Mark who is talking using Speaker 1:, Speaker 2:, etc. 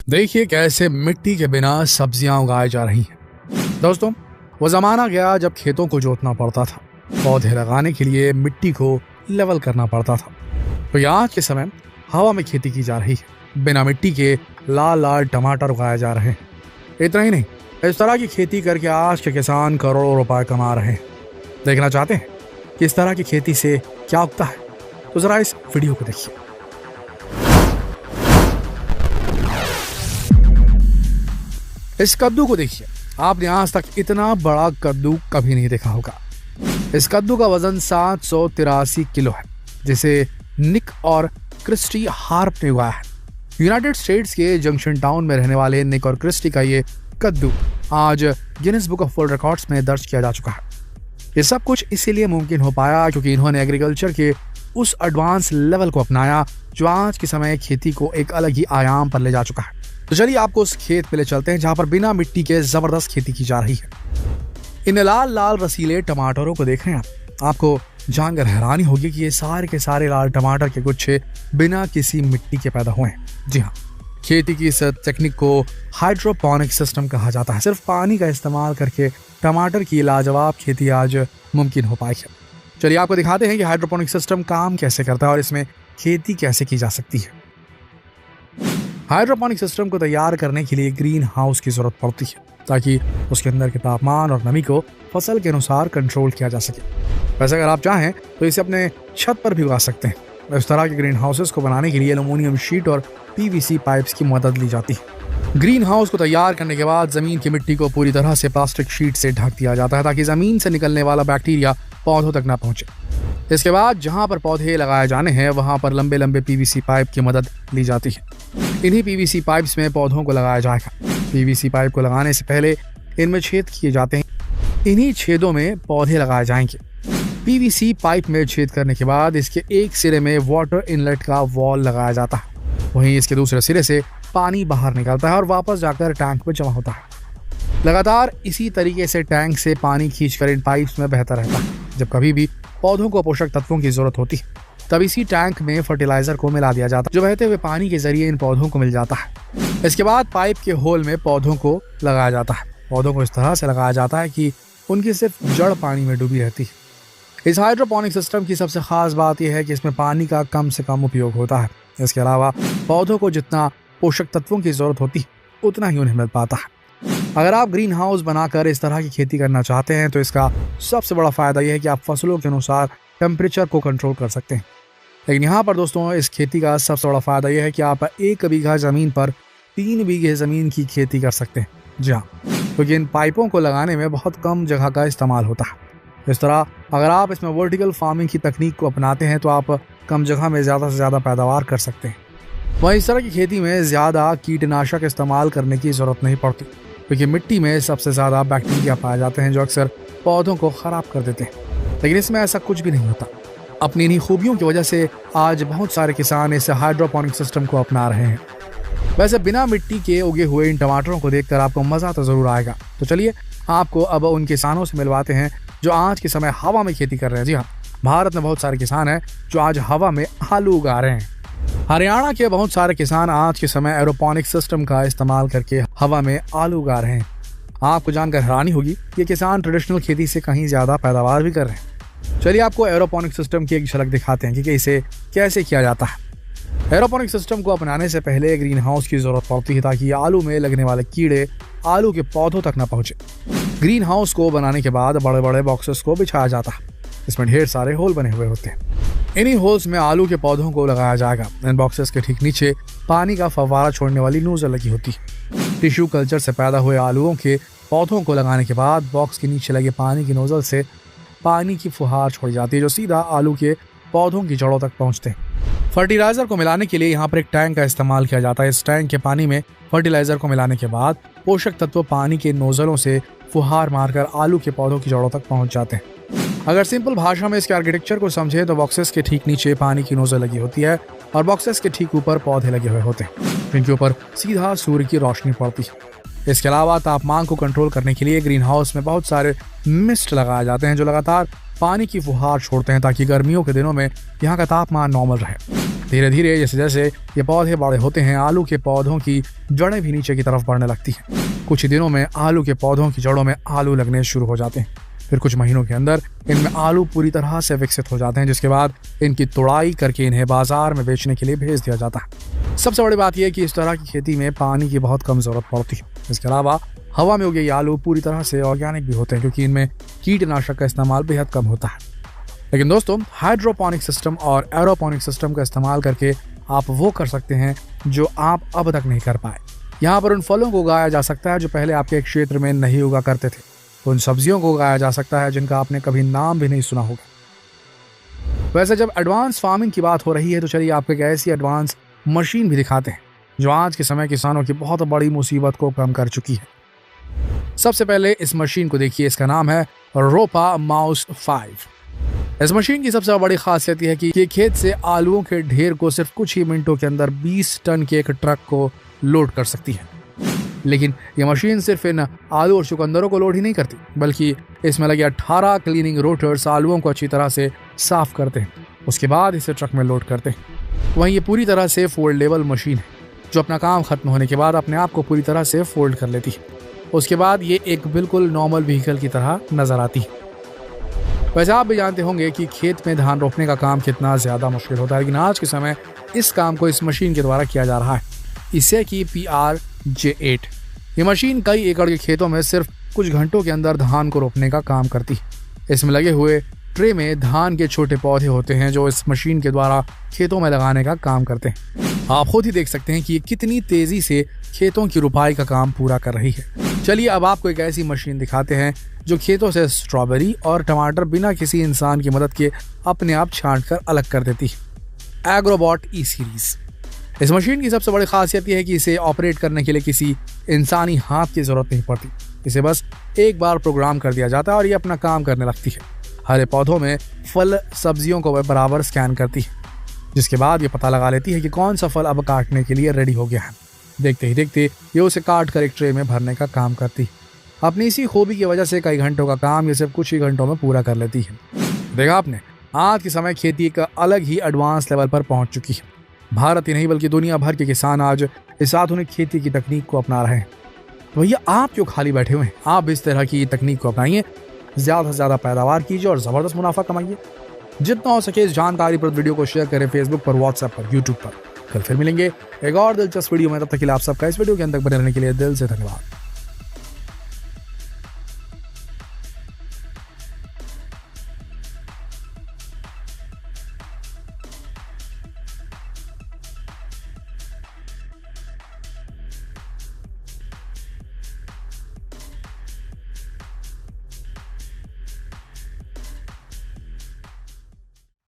Speaker 1: देखिए कैसे मिट्टी के बिना सब्जियां उगाई जा रही हैं। दोस्तों, वो जमाना गया जब खेतों को जोतना पड़ता था, पौधे लगाने के लिए मिट्टी को लेवल करना पड़ता था। तो ये आज के समय हवा में खेती की जा रही है। बिना मिट्टी के लाल लाल टमाटर उगाए जा रहे हैं। इतना ही नहीं, इस तरह की खेती करके आज के किसान करोड़ों रुपए कमा रहे हैं। देखना चाहते हैं कि इस तरह की खेती से क्या उगता है? तो जरा इस वीडियो को देखिए। इस कद्दू को देखिए। आपने आज तक इतना बड़ा कद्दू कभी नहीं देखा होगा। इस कद्दू का वजन 783 किलो है, जिसे निक और क्रिस्टी हार्प ने उगाया है। यूनाइटेड स्टेट्स के जंक्शन टाउन में रहने वाले निक और क्रिस्टी का ये कद्दू आज Guinness book of world records में दर्ज किया जा चुका है। ये सब कुछ इसीलिए मुमकिन हो पाया क्योंकि इन्होंने एग्रीकल्चर के उस एडवांस लेवल को अपनाया जो आज के समय खेती को एक अलग ही आयाम पर ले जा चुका है। तो चलिए आपको उस खेत पे ले चलते हैं जहां पर बिना मिट्टी के जबरदस्त खेती की जा रही है। इन लाल लाल रसीले टमाटरों को देख रहे हैं आप। आपको जानकर हैरानी होगी कि ये सारे के सारे लाल टमाटर के गुच्छे बिना किसी मिट्टी के पैदा हुए हैं। जी हाँ, खेती की इस टेक्निक को हाइड्रोपोनिक सिस्टम कहा जाता है। सिर्फ पानी का इस्तेमाल करके टमाटर की लाजवाब खेती आज मुमकिन हो पाई है। चलिए आपको दिखाते हैं कि हाइड्रोपोनिक सिस्टम काम कैसे करता है और इसमें खेती कैसे की जा सकती है। हाइड्रोपोनिक सिस्टम को तैयार करने के लिए ग्रीन हाउस की जरूरत पड़ती है ताकि उसके अंदर के तापमान और नमी को फसल के अनुसार कंट्रोल किया जा सके। वैसे अगर आप चाहें तो इसे अपने छत पर भी उगा सकते हैं। इस तरह के ग्रीन हाउसेस को बनाने के लिए एल्युमिनियम शीट और पीवीसी पाइप्स की मदद ली जाती है। ग्रीन हाउस को तैयार करने के बाद जमीन की मिट्टी को पूरी तरह से प्लास्टिक शीट से ढक दिया जाता है ताकि जमीन से निकलने वाला बैक्टीरिया पौधों तक न पहुंचे। इसके बाद जहां पर पौधे लगाए जाने हैं वहां पर लंबे लंबे पीवीसी पाइप की मदद ली जाती है। इन्हीं पीवीसी पाइप्स में पौधों को लगाया जाएगा। पीवीसी पाइप को लगाने से पहले इनमें छेद किए जाते हैं। इन्हीं छेदों में पौधे लगाए जाएंगे। पीवीसी पाइप में छेद करने के बाद इसके एक सिरे में वाटर इनलेट का वॉल लगाया जाता है। वहीं इसके दूसरे सिरे से पानी बाहर निकलता है और वापस जाकर टैंक में जमा होता है। लगातार इसी तरीके से टैंक से पानी खींचकर इन पाइप्स में बहता रहता है। जब कभी भी पौधों को पोषक तत्वों की जरूरत होती है तब इसी टैंक में फर्टिलाइजर को मिला दिया जाता है जो बहते हुए पानी के जरिए इन पौधों को मिल जाता है। इसके बाद पाइप के होल में पौधों को लगाया जाता है। पौधों को इस तरह से लगाया जाता है कि उनकी सिर्फ जड़ पानी में डूबी रहती है। इस हाइड्रोपोनिक सिस्टम की सबसे खास बात यह है कि इसमें पानी का कम से कम उपयोग होता है। इसके अलावा पौधों को जितना पोषक तत्वों की जरूरत होती है उतना ही उन्हें मिल पाता है। अगर आप ग्रीन हाउस बनाकर इस तरह की खेती करना चाहते हैं तो इसका सबसे बड़ा फायदा यह है कि आप फसलों के अनुसार टेम्परेचर को कंट्रोल कर सकते हैं। लेकिन यहाँ पर दोस्तों इस खेती का सबसे बड़ा फायदा यह है कि आप 1 बीघा जमीन पर 3 बीघे जमीन की खेती कर सकते हैं। जी हाँ, क्योंकि इन पाइपों को लगाने में बहुत कम जगह का इस्तेमाल होता है। इस तरह अगर आप इसमें वर्टिकल फार्मिंग की तकनीक को अपनाते हैं तो आप कम जगह में ज़्यादा से ज़्यादा पैदावार कर सकते हैं। वहीं इस तरह की खेती में ज़्यादा कीटनाशक इस्तेमाल करने की ज़रूरत नहीं पड़ती क्योंकि मिट्टी में सबसे ज़्यादा बैक्टीरिया पाए जाते हैं जो अक्सर पौधों को ख़राब कर देते हैं। लेकिन इसमें ऐसा कुछ भी नहीं होता। अपनी इन्हीं खूबियों की वजह से आज बहुत सारे किसान इस हाइड्रोपोनिक सिस्टम को अपना रहे हैं। वैसे बिना मिट्टी के उगे हुए इन टमाटरों को देखकर आपको मज़ा तो ज़रूर आएगा। तो चलिए आपको अब उन किसानों से मिलवाते हैं जो आज के समय हवा में खेती कर रहे हैं। जी हाँ, भारत में बहुत सारे किसान हैं जो आज हवा में आलू उगा रहे हैं। हरियाणा के बहुत सारे किसान आज के समय एरोपोनिक सिस्टम का इस्तेमाल करके हवा में आलू उगा रहे हैं। आपको जानकर हैरानी होगी ये किसान ट्रेडिशनल खेती से कहीं ज्यादा पैदावार भी कर रहे हैं। चलिए आपको एरोपोनिक सिस्टम की एक झलक दिखाते हैं कि इसे कैसे किया जाता है। एरोपोनिक सिस्टम को अपनाने से पहले ग्रीन हाउस की जरूरत पड़ती है ताकि आलू में लगने वाले कीड़े आलू के पौधों तक न पहुंचे। ग्रीन हाउस को बनाने के बाद बड़े बड़े बॉक्सेस को बिछाया जाता है। इसमें ढेर सारे होल बने हुए होते हैं। इन्हीं होल्स में आलू के पौधों को लगाया जाएगा। इन बॉक्सेस के ठीक नीचे पानी का फव्वारा छोड़ने वाली नोजल लगी होती है। टिश्यू कल्चर से पैदा हुए आलूओं के पौधों को लगाने के बाद बॉक्स के नीचे लगे पानी की नोजल से पानी की फुहार छोड़ी जाती है जो सीधा आलू के पौधों की जड़ों तक पहुंचते हैं। फर्टिलाइजर को मिलाने के लिए यहाँ पर एक टैंक का इस्तेमाल किया जाता है। इस टैंक के पानी में फर्टिलाइजर को मिलाने के बाद पोषक तत्व पानी के नोजलों से फुहार मारकर आलू के पौधों की जड़ों तक पहुंच जाते हैं। अगर सिंपल भाषा में इसके आर्किटेक्चर को समझे तो बॉक्सेस के ठीक नीचे पानी की नोजल लगी होती है और बॉक्सेस के ठीक ऊपर पौधे लगे हुए होते हैं जिनके ऊपर सीधा सूर्य की रोशनी पड़ती है। इसके अलावा तापमान को कंट्रोल करने के लिए ग्रीन हाउस में बहुत सारे मिस्ट लगाए जाते हैं जो लगातार पानी की फुहार छोड़ते हैं ताकि गर्मियों के दिनों में यहाँ का तापमान नॉर्मल रहे। धीरे धीरे जैसे जैसे ये पौधे बड़े होते हैं, आलू के पौधों की जड़ें भी नीचे की तरफ बढ़ने लगती हैं। कुछ ही दिनों में आलू के पौधों की जड़ों में आलू लगने शुरू हो जाते हैं। फिर कुछ महीनों के अंदर इनमें आलू पूरी तरह से विकसित हो जाते हैं, जिसके बाद इनकी तुड़ाई करके इन्हें बाजार में बेचने के लिए भेज दिया जाता है। सबसे बड़ी बात यह है कि इस तरह की खेती में पानी की बहुत कम जरूरत पड़ती है। इसके अलावा हवा में उगे ये आलू पूरी तरह से ऑर्गेनिक भी होते हैं, क्योंकि इनमें कीटनाशक का इस्तेमाल बेहद कम होता है। लेकिन दोस्तों, हाइड्रोपोनिक सिस्टम और एरोपोनिक सिस्टम का इस्तेमाल करके आप वो कर सकते हैं जो आप अब तक नहीं कर पाए। यहाँ पर उन फलों को उगाया जा सकता है जो पहले आपके क्षेत्र में नहीं उगा करते थे। उन सब्जियों को उगाया जा सकता है जिनका आपने कभी नाम भी नहीं सुना होगा। वैसे जब एडवांस फार्मिंग की बात हो रही है तो चलिए आपको एक ऐसी एडवांस मशीन भी दिखाते हैं जो आज के समय किसानों की बहुत बड़ी मुसीबत को कम कर चुकी है। सबसे पहले इस मशीन को देखिए, इसका नाम है रोपा माउस 5। इस मशीन की सबसे बड़ी खासियत यह है कि ये खेत से आलूओं के ढेर को सिर्फ कुछ ही मिनटों के अंदर 20 टन के एक ट्रक को लोड कर सकती है। लेकिन ये मशीन सिर्फ इन आलू और चुकंदरों को लोड ही नहीं करती, बल्कि इसमें लगे 18 क्लीनिंग रोटर्स आलूओं को अच्छी तरह से साफ करते हैं। उसके बाद इसे ट्रक में लोड करते हैं। वहीं ये पूरी तरह से फोल्डेबल मशीन है जो अपना काम खत्म होने के बाद अपने आप को पूरी तरह से फोल्ड कर लेती है। उसके बाद ये एक बिल्कुल नॉर्मल व्हीकल की तरह नजर आती है। वैसे आप भी जानते होंगे कि खेत में धान रोपने का काम कितना ज़्यादा मुश्किल होता है, लेकिन आज के समय इस काम को इस मशीन के द्वारा किया जा रहा है। इसे की PRJ8। ये मशीन कई एकड़ के खेतों में सिर्फ कुछ घंटों के अंदर धान को रोपने का काम करती है। इसमें लगे हुए ट्रे में धान के छोटे पौधे होते हैं जो इस मशीन के द्वारा खेतों में लगाने का काम करते हैं। आप खुद ही देख सकते हैं कि ये कितनी तेजी से खेतों की रुपाई का काम पूरा कर रही है। चलिए अब आपको एक ऐसी मशीन दिखाते हैं जो खेतों से स्ट्रॉबेरी और टमाटर बिना किसी इंसान की मदद के अपने आप छांट कर अलग कर देती है। एग्रोबॉट E सीरीज। इस मशीन की सबसे बड़ी खासियत यह है कि इसे ऑपरेट करने के लिए किसी इंसानी हाथ की जरूरत नहीं पड़ती। इसे बस एक बार प्रोग्राम कर दिया जाता है और ये अपना काम करने लगती है। हरे पौधों में फल सब्जियों को वह बराबर स्कैन करती है, जिसके बाद ये पता लगा लेती है कि कौन सा फल अब काटने के लिए रेडी हो गया है। देखते ही देखते ये उसे काट कर एक ट्रे में भरने का काम करती है। अपनी इसी खूबी की वजह से कई घंटों का काम ये सिर्फ कुछ ही घंटों में पूरा कर लेती है। देखा आपने, आज के समय खेती का अलग ही एडवांस लेवल पर पहुंच चुकी है। भारत ही नहीं बल्कि दुनिया भर के किसान आज इस आधुनिक खेती की तकनीक को अपना रहे हैं। भैया आप क्यों खाली बैठे हुए हैं? आप इस तरह की तकनीक को अपनाइए, ज़्यादा से ज़्यादा पैदावार कीजिए और ज़बरदस्त मुनाफा कमाइए। जितना हो सके इस जानकारी पर वीडियो को शेयर करें, फेसबुक पर, व्हाट्सएप पर, यूट्यूब पर। कल फिर मिलेंगे एक और दिलचस्प वीडियो में। तब तक के लिए आप सबका इस वीडियो के अंदर बने रहने के लिए दिल से धन्यवाद।